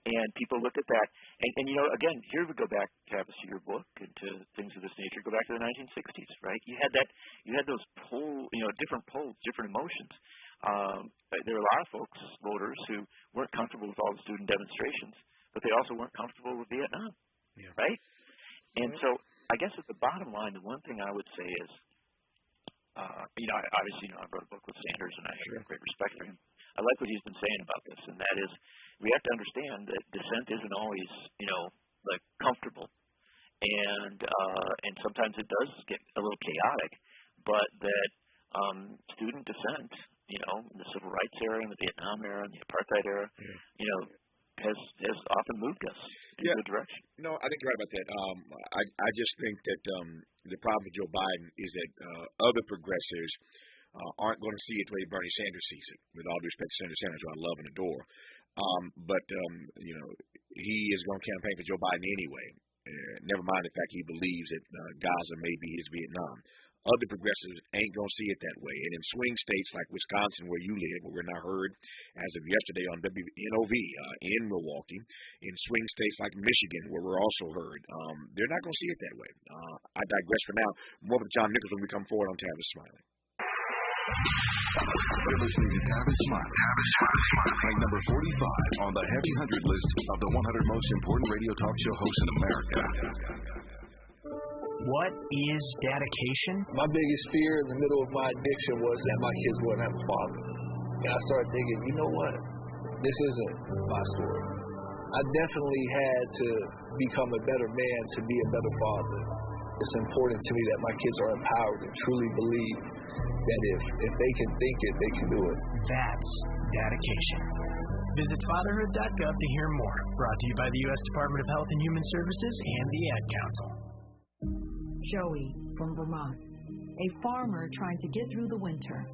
And people look at that, and again, here we go back, Tavis, to your book and to things of this nature. Go back to the 1960s, right? You had those different poles, different emotions. There were a lot of folks, voters, who weren't comfortable with all the student demonstrations, but they also weren't comfortable with Vietnam, right? And so, I guess at the bottom line, the one thing I would say is, obviously, I wrote a book with Sanders, and I have great respect for him. I like what he's been saying about this, and that is we have to understand that dissent isn't always, comfortable. and sometimes it does get a little chaotic, but that student dissent, in the civil rights era, in the Vietnam era, in the apartheid era, has often moved us in a good direction. No, I think you're right about that. I just think that the problem with Joe Biden is that other progressives aren't going to see it the way Bernie Sanders sees it. With all due respect to Senator Sanders, who I love and adore, but he is going to campaign for Joe Biden anyway. Never mind the fact he believes that Gaza may be his Vietnam. Other progressives ain't going to see it that way. And in swing states like Wisconsin, where you live, where we're now heard as of yesterday on WNOV in Milwaukee, in swing states like Michigan, where we're also heard, they're not going to see it that way. I digress for now. More with John Nichols when we come forward on Tavis Smiley. You're listening to Tavis Smiley. Ranked number 45 on the Heavy 100 list of the 100 most important radio talk show hosts in America. What is dedication? My biggest fear in the middle of my addiction was that my kids wouldn't have a father. And I started thinking, you know what? This isn't my story. I definitely had to become a better man to be a better father. It's important to me that my kids are empowered and truly believe that if they can think it, they can do it. That's dedication. Visit fatherhood.gov to hear more. Brought to you by the U.S. Department of Health and Human Services and the Ad Council. Joey from Vermont, a farmer trying to get through the winter.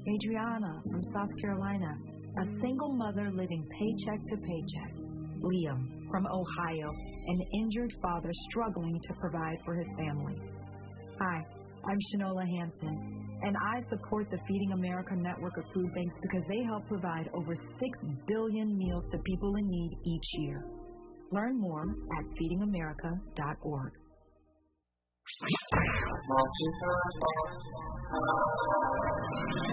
Adriana from South Carolina, a single mother living paycheck to paycheck. Liam from Ohio, an injured father struggling to provide for his family. Hi, I'm Shanola Hampton, and I support the Feeding America network of food banks because they help provide over 6 billion meals to people in need each year. Learn more at feedingamerica.org.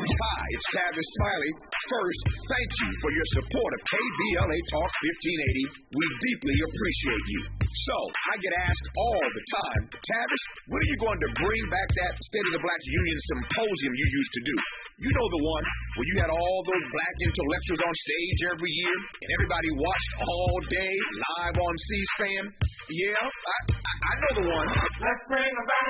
Hi, it's Tavis Smiley. First, thank you for your support of KBLA Talk 1580. We deeply appreciate you. So, I get asked all the time, Tavis, when are you going to bring back that State of the Black Union symposium you used to do? You know the one where you had all those black intellectuals on stage every year and everybody watched all day live on C-SPAN? Yeah, I know the one. Let's bring them back.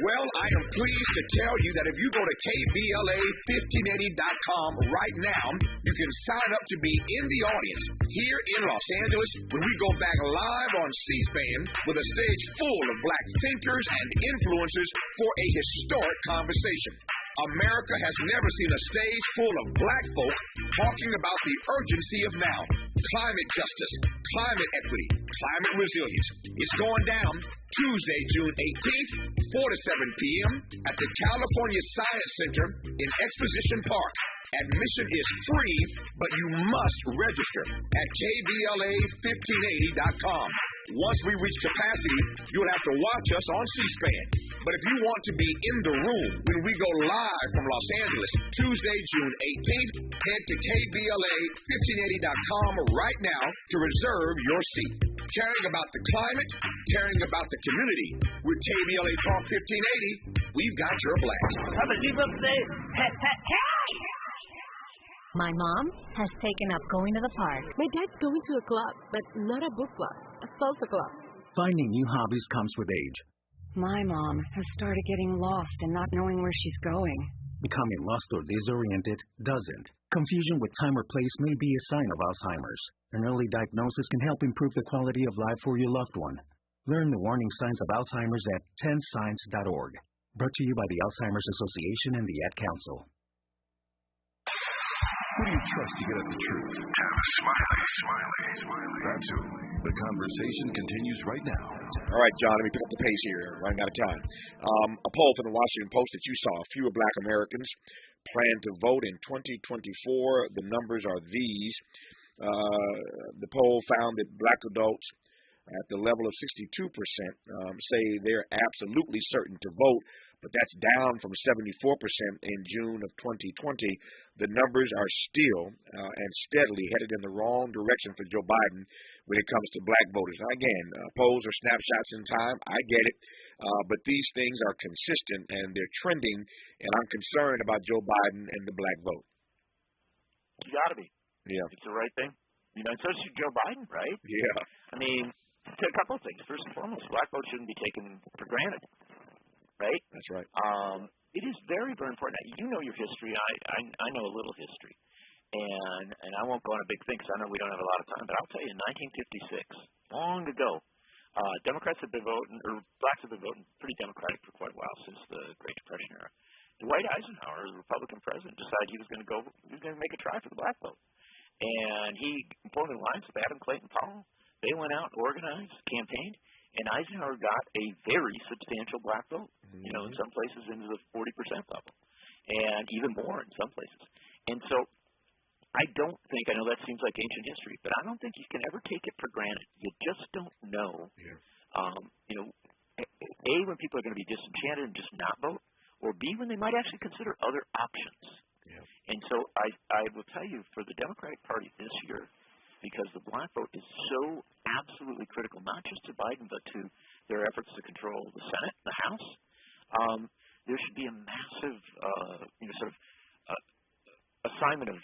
Well, I am pleased to tell you that if you go to KBLA1580.com right now, you can sign up to be in the audience here in Los Angeles when we go back live on C-SPAN with a stage full of black thinkers and influencers for a historic conversation. America has never seen a stage full of black folk talking about the urgency of now. Climate justice, climate equity, climate resilience. It's going down Tuesday, June 18th, 4 to 7 p.m. at the California Science Center in Exposition Park. Admission is free, but you must register at KBLA1580.com. Once we reach capacity, you'll have to watch us on C-SPAN. But if you want to be in the room when we go live from Los Angeles, Tuesday, June 18th, head to KBLA1580.com right now to reserve your seat. Caring about the climate, caring about the community. With KBLA Talk 1580, we've got your black. Have a deep up today. My mom has taken up going to the park. My dad's going to a club, but not a book club, a salsa club. Finding new hobbies comes with age. My mom has started getting lost and not knowing where she's going. Becoming lost or disoriented doesn't. Confusion with time or place may be a sign of Alzheimer's. An early diagnosis can help improve the quality of life for your loved one. Learn the warning signs of Alzheimer's at 10signs.org. Brought to you by the Alzheimer's Association and the Ad Council. Who do you trust to get at the truth? Tavis Smiley. That's who. The conversation continues right now. All right, John, let me pick up the pace here. Running out of time. A poll from the Washington Post that you saw. Fewer black Americans plan to vote in 2024. The numbers are these. The poll found that black adults at the level of 62% say they're absolutely certain to vote, but that's down from 74% in June of 2020. The numbers are still and steadily headed in the wrong direction for Joe Biden when it comes to black voters. Now, again, polls are snapshots in time. I get it. But these things are consistent and they're trending, and I'm concerned about Joe Biden and the black vote. You got to be. Yeah. It's the right thing. You know, especially Joe Biden, right? Yeah. I mean, a couple of things. First and foremost, black votes shouldn't be taken for granted, right? That's right. It is very, very important. You know your history. I know a little history. And I won't go on a big thing because I know we don't have a lot of time, but I'll tell you, in 1956, long ago, Democrats have been voting, or blacks have been voting pretty Democratic for quite a while since the Great Depression era. Dwight Eisenhower, the Republican president, decided he was going to make a try for the black vote. And he formed an alliance with Adam Clayton Powell. They went out, organized, campaigned, and Eisenhower got a very substantial black vote, in some places into the 40% level, and even more in some places. And so I don't think, I know that seems like ancient history, but I don't think you can ever take it for granted. You just don't know, A, when people are going to be disenchanted and just not vote, or B, when they might actually consider other options. Yeah. And so I will tell you, for the Democratic Party this year, because the black vote is so absolutely critical, not just to Biden, but to their efforts to control the Senate and the House, there should be a massive, assignment of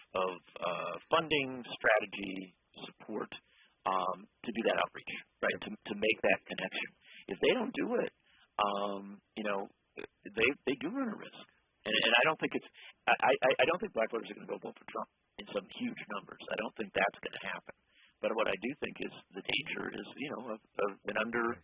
funding, strategy, support to do that outreach, right? To make that connection. If they don't do it, they do run a risk. And I don't think I don't think black voters are going to go vote for Trump in some huge numbers. I don't think that's going to happen. But what I do think is the danger is, of an under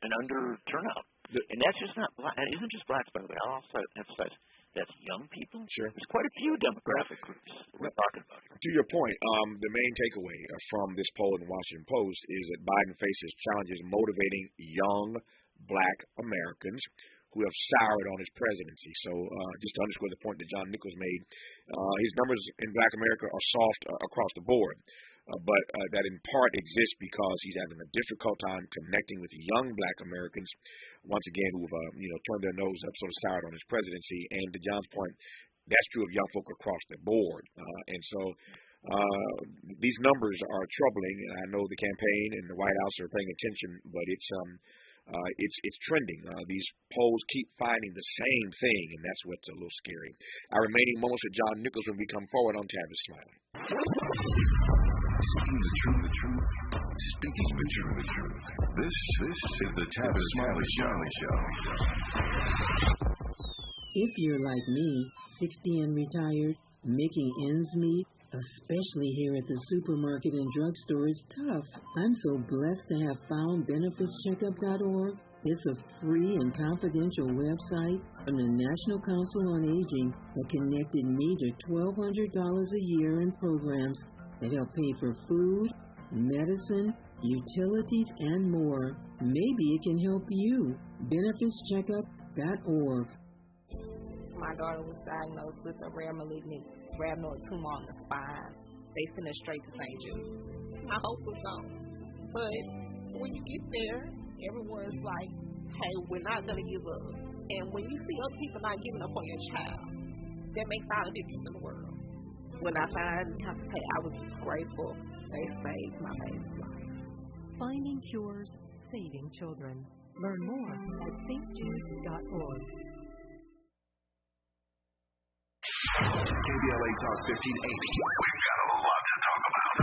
turnout. And that's just not black. It isn't just blacks, by the way. I'll also emphasize that's young people. Sure. There's quite a few demographic groups we're talking about here. To your point, the main takeaway from this poll in the Washington Post is that Biden faces challenges motivating young black Americans who have soured on his presidency. So just to underscore the point that John Nichols made, his numbers in black America are soft across the board. But that in part exists because he's having a difficult time connecting with young black Americans, once again, who've turned their nose up, sort of soured on his presidency. And to John's point, that's true of young folk across the board. And so these numbers are troubling, and I know the campaign and the White House are paying attention, but it's trending. These polls keep finding the same thing, and that's what's a little scary. Our remaining moments with John Nichols when we come forward on Tavis Smiley. Seeking the truth, speaking the truth. This is the Tavis Smiley Show. If you're like me, 60 and retired, making ends meet, especially here at the supermarket and drugstore, is tough. I'm so blessed to have found benefitscheckup.org. It's a free and confidential website from the National Council on Aging that connected me to $1,200 a year in programs that help pay for food, medicine, utilities, and more. Maybe it can help you. benefitscheckup.org. My daughter was diagnosed with a rare malignant rhabdoid tumor on the spine. They sent her straight to St. Jude. My hope was gone. But when you get there, everyone's like, hey, we're not going to give up. And when you see other people not giving up on your child, that makes all the difference in the world. When I found out I didn't have to pay, I was grateful. They saved my baby's life. Finding cures, saving children. Learn more at stjude.org. KBLA Talk 1580. We've got a lot to talk about.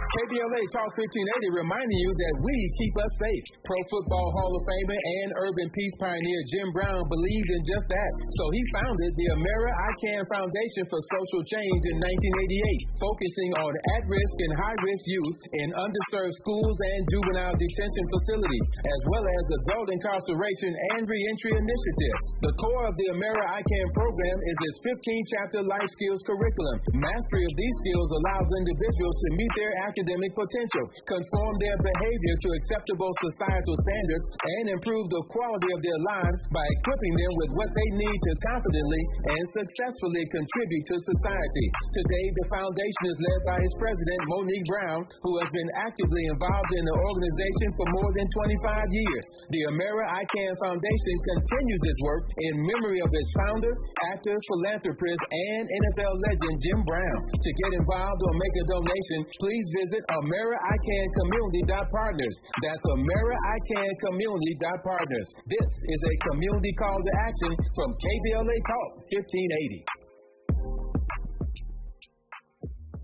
KBLA Talk 1580 reminding you that we keep us safe. Pro Football Hall of Famer and urban peace pioneer Jim Brown believed in just that. So he founded the Amera I Can Foundation for Social Change in 1988, focusing on at-risk and high-risk youth in underserved schools and juvenile detention facilities, as well as adult incarceration and reentry initiatives. The core of the Amera I Can program is its 15-chapter life skills curriculum. Mastery of these skills allows individuals to meet their academic potential, conform their behavior to acceptable societal standards, and improve the quality of their lives by equipping them with what they need to confidently and successfully contribute to society. Today, the foundation is led by its president, Monique Brown, who has been actively involved in the organization for more than 25 years. The Amera I Can Foundation continues its work in memory of its founder, actor, philanthropist, and NFL legend Jim Brown. To get involved or make a donation, please visit AmeriICanCommunity.partners. That's AmeriICanCommunity.partners. This is a community call to action from KBLA Talk 1580.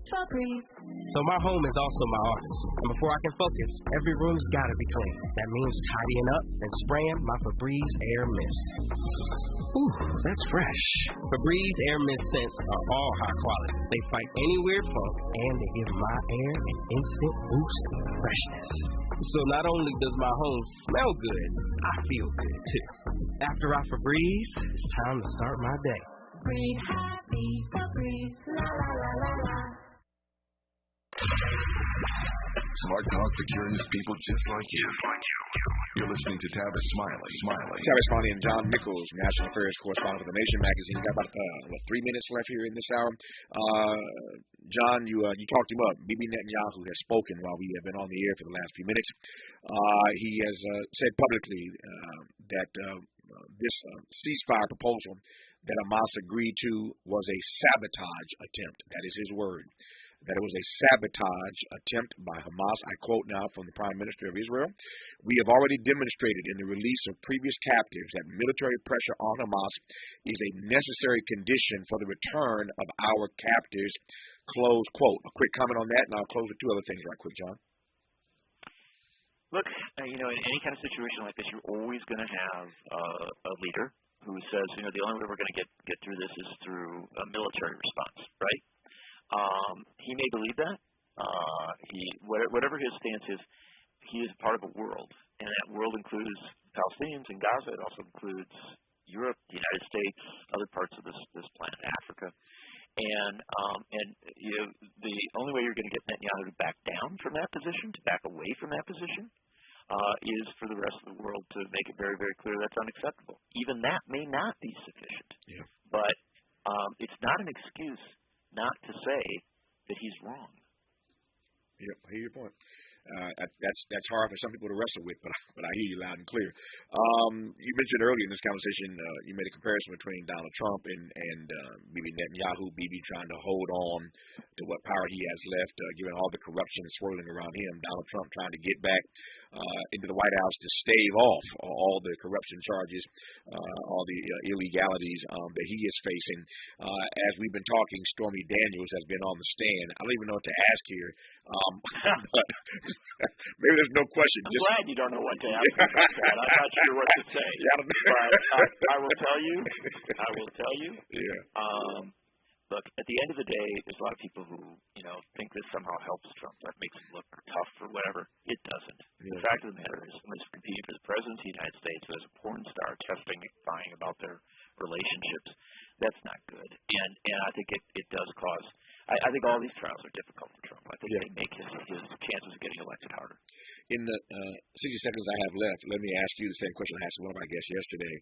Febreze. So my home is also my office. And before I can focus, every room's gotta be clean. That means tidying up and spraying my Febreze Air Mist. Ooh, that's fresh. Febreze Air Mist scents are all high quality. They fight any weird funk, and they give my air an instant boost of freshness. So not only does my home smell good, I feel good too. After I Febreze, it's time to start my day. Breathe happy, Febreze, la la la la la. Smart talk for curious people just like you. You're listening to Tavis Smiley. Tavis Smiley and John Nichols, National Affairs correspondent for The Nation magazine. You got about 3 minutes left here in this hour. John, you talked him up. Bibi Netanyahu has spoken while we have been on the air for the last few minutes. He has said publicly that this ceasefire proposal that Hamas agreed to was a sabotage attempt. That is his word. That it was a sabotage attempt by Hamas. I quote now from the Prime Minister of Israel. We have already demonstrated in the release of previous captives that military pressure on Hamas is a necessary condition for the return of our captives. Close quote. A quick comment on that, and I'll close with two other things right quick, John. Look, in any kind of situation like this, you're always going to have a leader who says, the only way we're going to get through this is through a military response, right? He may believe that. Whatever his stance is, he is part of a world, and that world includes Palestinians in Gaza. It also includes Europe, the United States, other parts of this planet, Africa, and the only way you're going to get Netanyahu to back down from that position, to back away from that position, is for the rest of the world to make it very, very clear that's unacceptable. Even that may not be sufficient, but it's not an excuse not to say that he's wrong. Yep, I hear your point. That's hard for some people to wrestle with, but I hear you loud and clear. You mentioned earlier in this conversation, you made a comparison between Donald Trump and Bibi Netanyahu. Bibi trying to hold on to what power he has left, given all the corruption swirling around him. Donald Trump trying to get back into the White House to stave off all the corruption charges, all the illegalities that he is facing. As we've been talking, Stormy Daniels has been on the stand. I don't even know what to ask here, but maybe there's no question. I'm glad you don't know what to ask about that. I'm not sure what to say. But I will tell you. Yeah. Look, at the end of the day, there's a lot of people who, think this somehow helps Trump. That makes him look tough or whatever. It doesn't. Yeah. The fact of the matter is, someone's competing for the presidency of the United States as a porn star testifying about their relationships. That's not good. And I think it does cause. I think all these trials are difficult for Trump. I think they make his chances of getting elected harder. In the 60 seconds I have left, let me ask you the same question I asked one of my guests yesterday.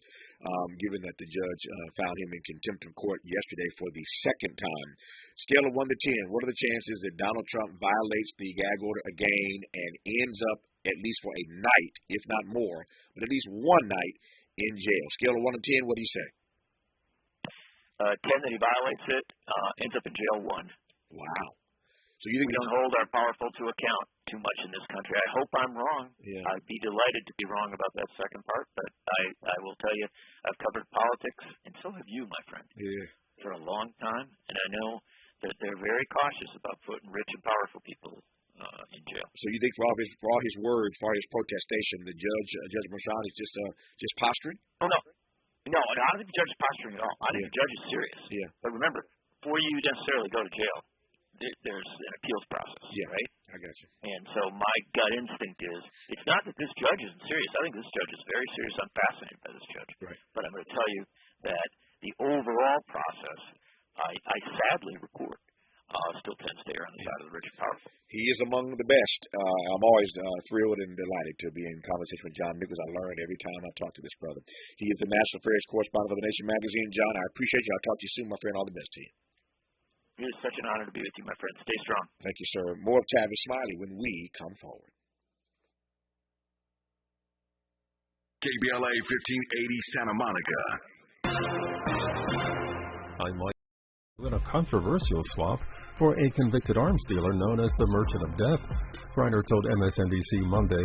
Given that the judge found him in contempt of court yesterday for the second time, scale of 1 to 10, what are the chances that Donald Trump violates the gag order again and ends up, at least for a night, if not more, but at least one night in jail? Scale of 1 to 10, what do you say? 10 that he violates it, ends up in jail 1. Wow. So you think we don't hold our powerful to account too much in this country. I hope I'm wrong. Yeah. I'd be delighted to be wrong about that second part, but I will tell you, I've covered politics, and so have you, my friend, for a long time, and I know that they're very cautious about putting rich and powerful people in jail. So you think for all his words, for all his protestation, the Judge Merchan is just posturing? Oh, no. No, I don't think the judge is posturing at all. I think the judge is serious. Yeah. But remember, before you necessarily go to jail, there's an appeals process, right? I got you. And so my gut instinct is, it's not that this judge isn't serious. I think this judge is very serious. I'm fascinated by this judge. Right. But I'm going to tell you that the overall process, I sadly report, still tends to err on the side of the rich and powerful. He is among the best. I'm always thrilled and delighted to be in conversation with John Nichols. I learn every time I talk to this brother. He is the National Affairs correspondent for The Nation magazine. John, I appreciate you. I'll talk to you soon, my friend. All the best to you. It is such an honor to be with you, my friend. Stay strong. Thank you, sir. More of Tavis Smiley when we come forward. KBLA 1580 Santa Monica. I'm Mike. In a controversial swap for a convicted arms dealer known as the Merchant of Death. Reiner told MSNBC Monday